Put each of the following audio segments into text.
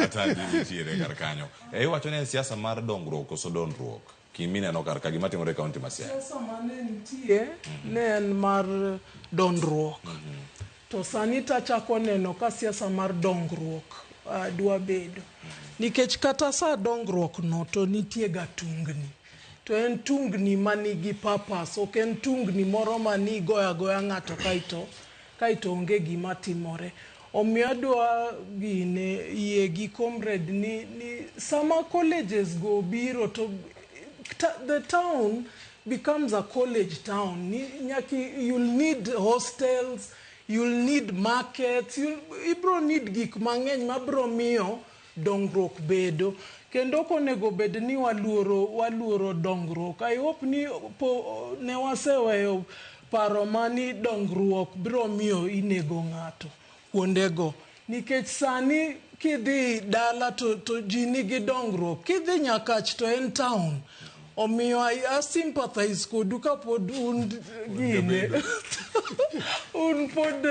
Ata nitiere kar kanyo. Iwacho ni en siasa mar dongruok koso dondruok. Kimineno kar ka gima timore kaunti ma Siaya. Siasa mane nitie ne en mar dondruok. To sani tachako neno ka siasa mar dongruok dwa bedo. Nikech kata sa dongruok no to nitie ga tungni. To en tungni manigi purpose, ok en tungni moro mani goya ng'ato kaito onge gima timore. Omiyo adwa gine yie gi comrade ni sama colleges go biro to the town becomes a college town. You'll need hostels, you'll need markets, ibro need gik mang'eny mabro miyo dongruok bedo. Kendo konego bed ni waluoro dongruok. I hope ni ne waseweyo paro mani dongruok bro miyo inego ng'ato kuondego. Nikech sani kidhi dala to ji nigi dongruok. Kidhi Nyakach to en town. Omiyo I sympathize kodu kapod un gine. Un pod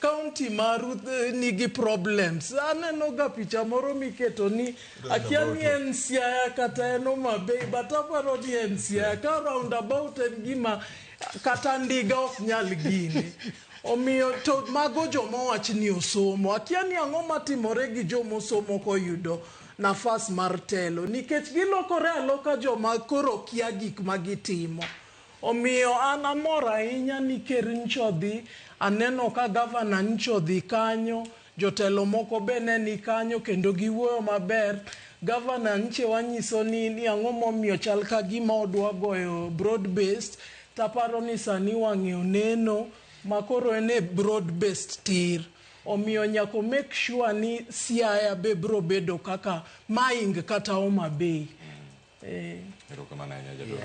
county maru nigi problems. Aneno ga picha moro miketo ni Akia ni en Siaya kata en Homa Bay, but aparo ni en Siaya. Ka roundabout en gima kata ndiga ok nyal gine. Omiyo to mago joma wach ni osomo. Akia ni ang'o matimore gi joma osomo koyudo nafas mar telo. Nikech gilokore aloka joma koro kia gik magitimo. Omiyo an amor ahinya ni ker nchodhi. Aneno ka gavana nchodhi kanyo. Jotelo moko be ne ni kanyo kendo giwuoyo maber. Gavana nche wanyiso ni ang'o momiyo chal ka gima odwa goyo broad based. Taparo ni sani wang'eyo neno makoro ene broad based tir. Omiyo nyako make sure ni Siaya be bro bedo kaka maing kata Homa Bay. Erokamano ahinya jadolo.